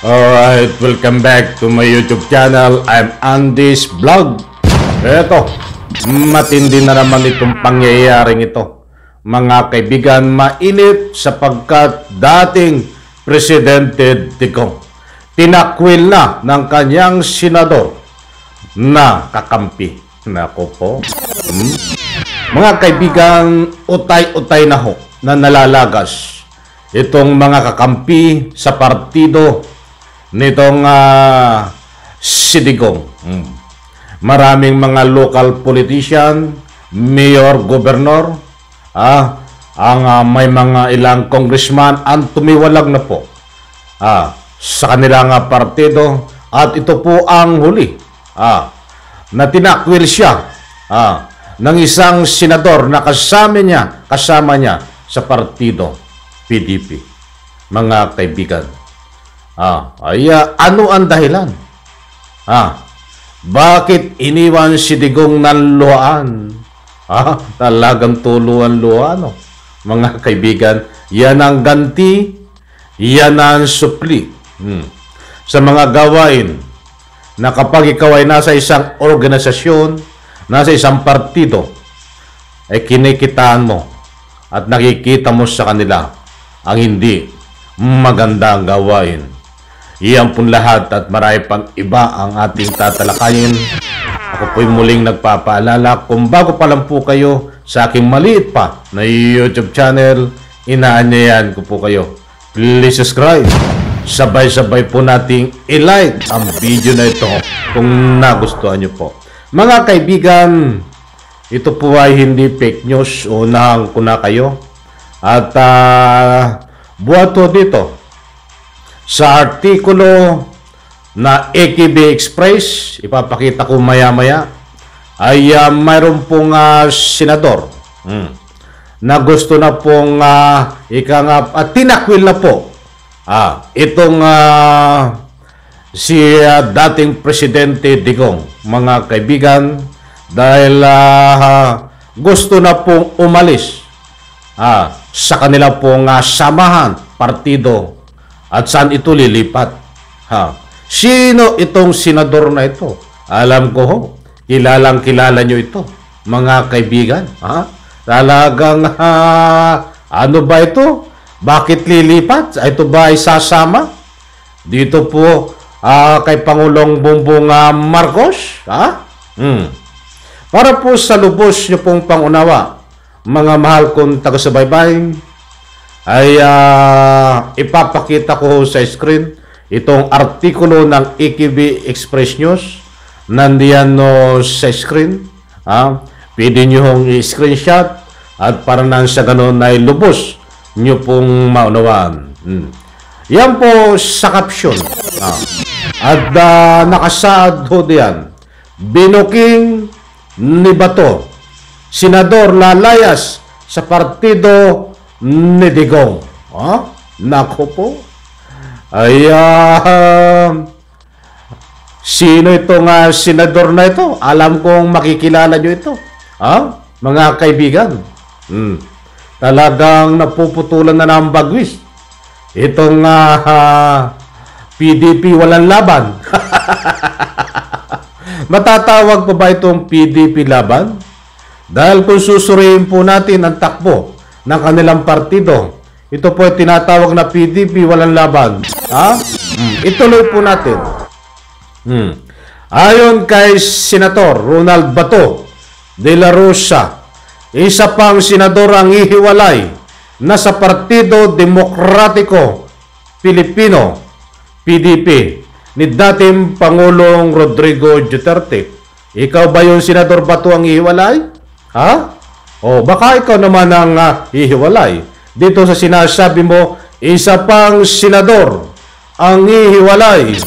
Alright, welcome back to my YouTube channel. I'm Andy's Vlog. Eto, matindi na naman itong pangyayaring ito. Mga kaibigan, mainit sapagkat dating Presidente Digong tinakwil na ng kanyang senador na kakampi. Nako po. Mga kaibigan, utay-utay na ho na nalalagas itong mga kakampi sa partido nitong si Digong. Maraming mga local politician, mayor, gobernador, may mga ilang congressman ang tumiwalag na po sa kanilang partido, at ito po ang huli na tinakwil siya ng isang senador na kasama niya sa partido PDP. Mga kaibigan, ano ang dahilan? Bakit iniwan si Digong ng luhaan? Talagang tuluan-luhaan. Mga kaibigan, yan ang ganti, yan ang supli sa mga gawain na kapag ikaw ay nasa isang organisasyon, nasa isang partido, ay kinikitaan mo at nakikita mo sa kanila ang hindi magandang gawain. Iyan pong lahat at marami pang iba ang ating tatalakayin. Ako po'y muling nagpapaalala, kung bago pa lang po kayo sa aking maliit pa na YouTube channel, inaanyayan ko po kayo, please subscribe. Sabay-sabay po nating i-like ang video na ito kung nagustuhan nyo po. Mga kaibigan, ito po ay hindi fake news. Unahan ko na kayo. At buhato dito sa artikulo na AKB Express, ipapakita ko maya-maya, ay mayroon pong senador na gusto na pong tinakwil na po itong si dating Presidente Digong, mga kaibigan, dahil gusto na pong umalis sa kanila pong samahan, partido, at saan ito lilipat. Sino itong senador na ito? Alam ko ho, kilalang-kilala nyo ito, mga kaibigan. Talagang ano ba ito? Bakit lilipat? Ito ba ay sasama dito po kay Pangulong Bongbong Marcos? Para po sa lubos nyo pong pangunawa, mga mahal kong taga-subaybay, ay ipapakita ko sa screen itong artikulo ng AKB Express News. Nandiyan sa screen. Pwede nyo hong i-screenshot at para nang sa ganun ay lubos nyo pong maunawaan. Yan po sa caption. At nakasaad ho diyan, binuking ni Bato, senador lalayas sa partido ni Digong. Nako po. Sino itong senador na ito? Alam kong makikilala nyo ito. Mga kaibigan. Talagang napuputulan na ng bagwis itong PDP walang laban. Matatawag pa ba itong PDP laban? Dahil kung susuriin po natin ang takbo ng kanilang partido, ito po ay tinatawag na PDP walang laban. Ituloy po natin. Ayon kay Senator Ronald Bato de la Rosa, isa pang senador ang ihiwalay na sa Partido Demokratiko Pilipino, PDP, ni dating Pangulong Rodrigo Duterte. Ikaw ba yung Senador Bato ang ihiwalay? Baka ikaw naman ang ihiwalay. Dito sa sinasabi mo, isa pang senador ang ihiwalay.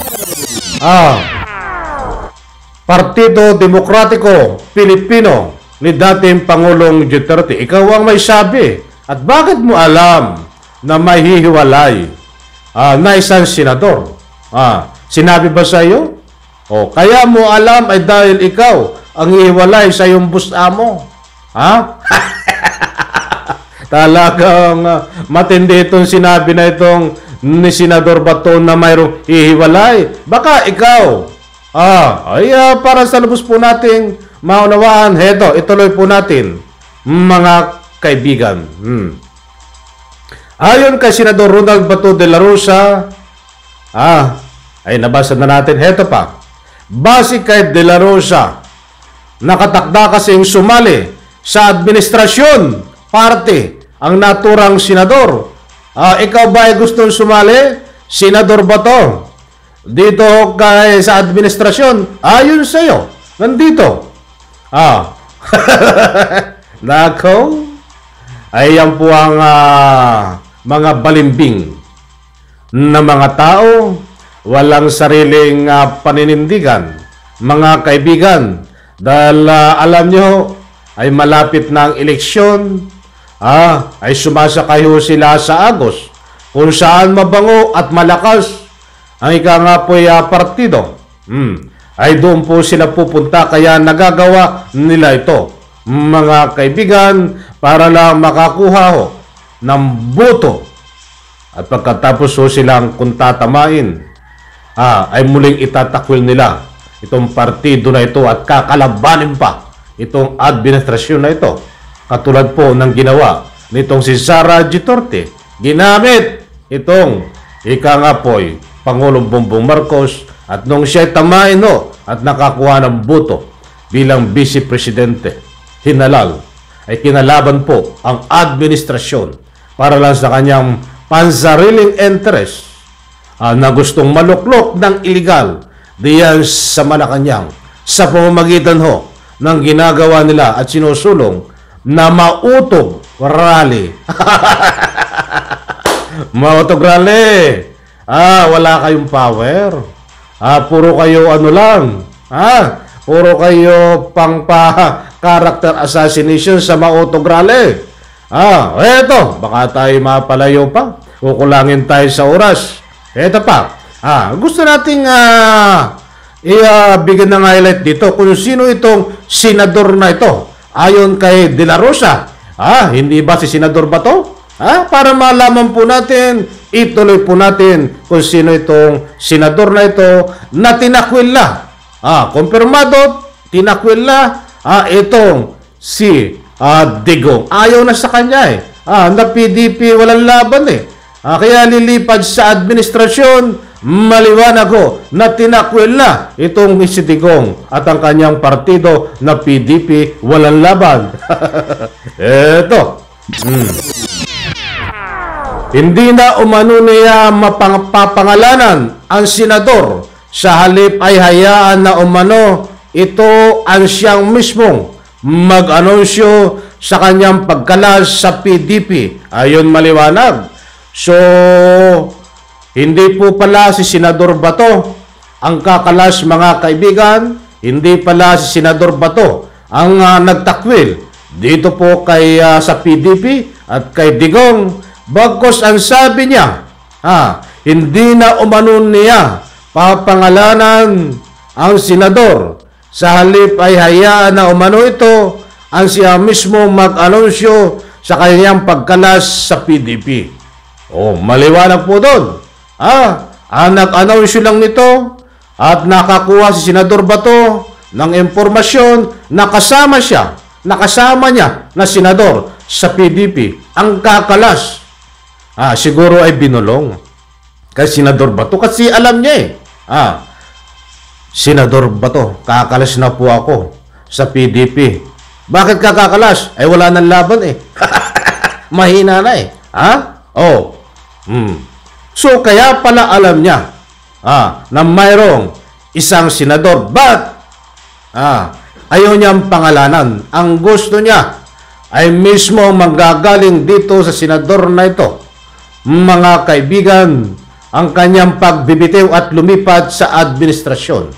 Partido Demokratiko Pilipino ni dating Pangulong Duterte. Ikaw ang may sabi. At bakit mo alam na may hihiwalay na isang senador? Sinabi ba sa iyo? Kaya mo alam ay dahil ikaw ang hihiwalay sa iyong busta mo. Talagang matindi itong sinabi na itong ni Senador Bato na mayroong hihiwalay. Baka ikaw, para sa lubos po nating maunawaan, ituloy po natin, mga kaibigan. Ayon kay Senador Ronald Bato de la Rosa, ay nabasa na natin, pa. Base kay de la Rosa, nakatakda kasing sumali sa administrasyon, parte ang naturang senador. Ikaw ba ay gustong sumali, Senador Bato, dito kay sa administrasyon? Ayon sa iyo, nandito. Nako, ay yan po ang mga balimbing na mga tao, walang sariling paninindigan, mga kaibigan, dahil alam nyo, ay malapit na ang eleksyon, ay sumasakayo sila sa Agos, kung saan mabango at malakas ang ika nga po'y partido. Ay doon po sila pupunta, kaya nagagawa nila ito, mga kaibigan, para lang makakuha ng boto. At pagkatapos silang kung tatamain, ay muling itatakwil nila itong partido na ito at kakalabanin pa itong administrasyon na ito. Katulad po ng ginawa nitong si Sara Duterte. Ginamit itong ika nga po'y Pangulong Bongbong Marcos at nung siya tamain at nakakuha ng boto bilang Vice Presidente, hinalal ay kinalaban po ang administrasyon para lang sa kanyang pansariling interest na gustong maluklok ng iligal diyan sa Malacanang sa pamamagitan ng ginagawa nila at sinusulong na mautog rally. Mautog rally. Wala kayong power. Puro kayo puro kayo character assassination sa mautog rally. Eto, baka tayo mapalayo pa. Kukulangin tayo sa oras. Eto pa. Gusto nating bigyan ng highlight dito kung sino itong senador na ito. Ayon kay De La Rosa, hindi ba si Senador Bato? Para malaman po natin, ituloy po natin kung sino itong senador na ito na tinakwil na. Kumpirmado, tinakwil na itong si Digong. Ayaw na sa kanya na PDP walang laban kaya lilipad sa administrasyon. Maliwanag na tinakwil na itong si Digong at ang kanyang partido na PDP walang laban. Eto. Hindi na umano niya mapapangalanan ang senador. Sa halip ay hayaan na umano ito ang siyang mismong mag-anunsyo sa kanyang pagkalas sa PDP. Ayon maliwanag. So, hindi po pala si Senador Bato ang kakalas, mga kaibigan. Hindi pala si Senador Bato ang nagtakwil dito po kay sa PDP at kay Digong. Bagkus ang sabi niya, hindi na umano niya papangalanan ang senador. Sa halip ay hayaan na umano ito ang siya mismo mag-anunsyo sa kanyang pagkalas sa PDP. Maliwanag po doon. Ang nag-anunsyo lang nito at nakakuha si Senador Bato ng impormasyon na kasama niya na senador sa PDP ang kakalas. Siguro ay binulong kay Senador Bato kasi alam niya Senador Bato, kakalas na po ako sa PDP. Bakit ka kakalas? Ay wala nang laban mahina na So kaya pala alam niya na mayroong isang senador, but ayaw niyang pangalanan. Ang gusto niya ay mismo manggagaling dito sa senador na ito. Mga kaibigan, ang kanyang pagbibitiw at lumipad sa administrasyon.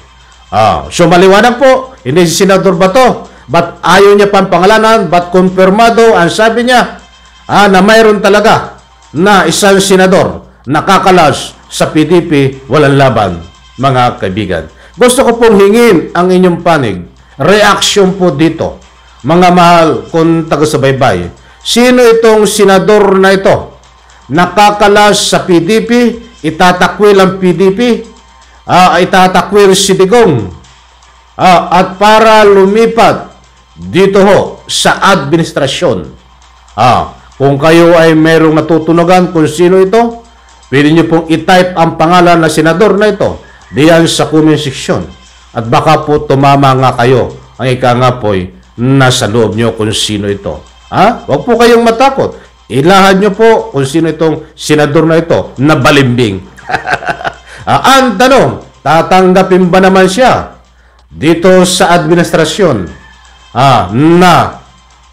So maliwanag po, hindi si Senador Bato, but ayaw niya pang pangalanan, but kumpirmado ang sabi niya na mayroon talaga na isang senador nakakalas sa PDP walang laban, mga kaibigan. Gusto ko pong hingin ang inyong panig, reaksyon po dito, mga mahal kong taga-subaybay. Sino itong senador na ito nakakalas sa PDP, itatakwil ang PDP, itatakwil si Digong, at para lumipat dito ho sa administrasyon. Kung kayo ay merong natutunogan kung sino ito, pwede nyo pong i-type ang pangalan na senador na ito diyan sa comment section. At baka po tumama nga kayo. Ang ika nga po'y nasa loob nyo kung sino ito. Huwag po kayong matakot. Ilahan nyo po kung sino itong senador na ito na balimbing. Ang tanong, tatanggapin ba naman siya dito sa administrasyon na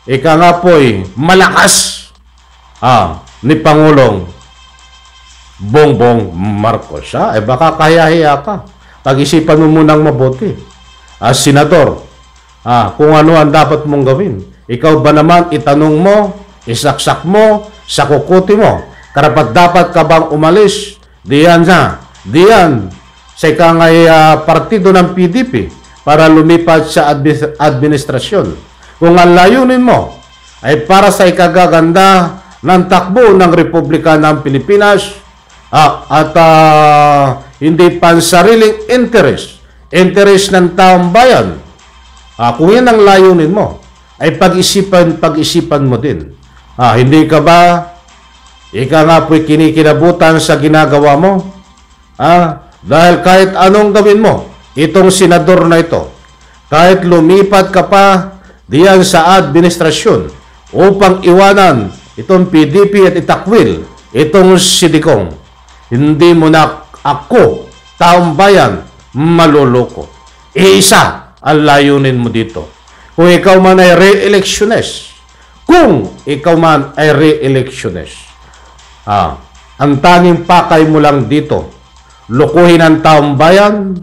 ika nga po'y malakas ni Pangulong Bongbong Marcos? Baka kaya-hiya ka. Pag-isipan mo munang mabuti. Senador, kung ano ang dapat mong gawin. Ikaw ba naman itanong mo, isaksak mo, sa kukuti mo, karapat-dapat ka bang umalis diyan sa ikangay partido ng PDP para lumipat sa administrasyon? Kung ang layunin mo ay para sa ikagaganda ng takbo ng Republika ng Pilipinas at hindi pansariling interest ng taong bayan, kung yan ang layunin mo, ay pag-isipan mo din. Hindi ka ba ika nga po'y kinikinabutan sa ginagawa mo? Dahil kahit anong gawin mo, itong senador na ito, kahit lumipat ka pa diyan sa administrasyon upang iwanan itong PDP at itakwil itong si Digong, hindi mo na ako, taong bayan, maluloko. Isa ang layunin mo dito. Kung ikaw man ay re-electionist, ang tanging pakay mo lang dito, lukuhin ang taong bayan,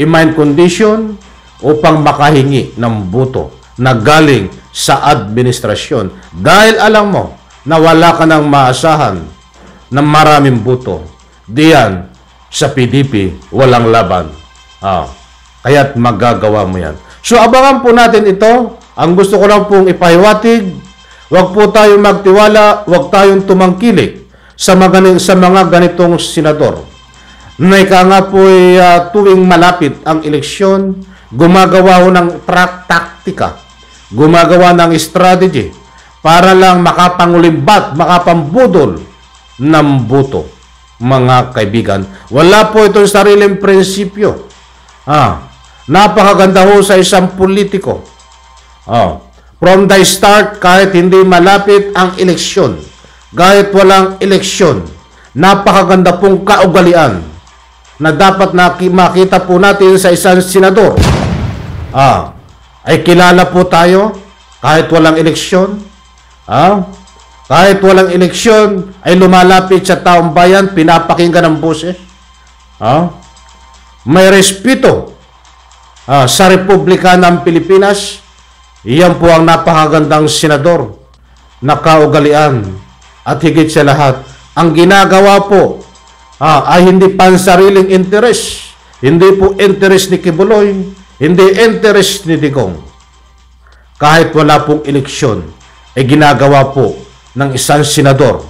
i-mind condition, upang makahingi ng buto na galing sa administrasyon. Dahil alam mo na wala ka nang maasahan ng maraming buto, diyan sa PDP, walang laban. Kaya't magagawa mo yan. So, abangan po natin ito. Ang gusto ko lang pong ipahiwatig, huwag po tayong magtiwala, huwag tayong tumangkilik sa mga ganitong senador. Na ika nga po tuwing malapit ang eleksyon, gumagawa ho ng taktika, gumagawa ng strategy para lang makapangulimbat, makapambudol ng buto. Mga kaibigan, wala po itong sariling prinsipyo. Napakaganda ho sa isang politiko. From the start, kahit hindi malapit ang eleksyon, kahit walang eleksyon, napakaganda pong kaugalian na dapat makita po natin sa isang senador. Ay kilala po tayo kahit walang eleksyon. Kahit walang eleksyon, ay lumalapit sa taong bayan, pinapakinggan ang boses. May respeto sa Republika ng Pilipinas. Iyan po ang napakagandang senador na kaugalian. At higit sa lahat, ang ginagawa po ay hindi pansariling interest. Hindi po interest ni Kibuloy, hindi interest ni Digong. Kahit wala pong eleksyon, ay ginagawa po ng isang senador.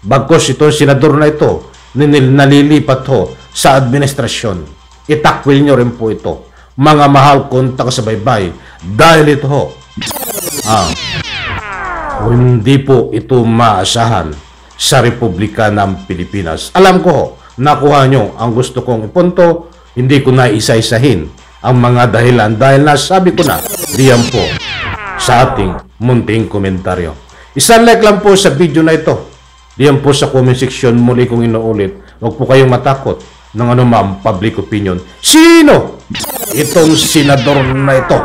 Bagkos itong senador na ito, nalilipat ho sa administrasyon. Itakwil nyo rin po ito. Mga mahal kong taga-subaybay, dahil ito ho, hindi po ito maasahan sa Republika ng Pilipinas. Alam ko ho, nakuha nyo ang gusto kong ipunto, hindi ko na isa-isahin ang mga dahilan dahil nasabi ko na diyan po sa ating munting komentaryo. Isang like lang po sa video na ito. Diyan po sa comment section, muli kong inuulit, huwag po kayong matakot ng anumang public opinion. Sino itong senador na ito?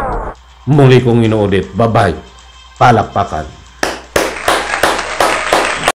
Muli kong inuulit. Bye-bye. Palakpakan.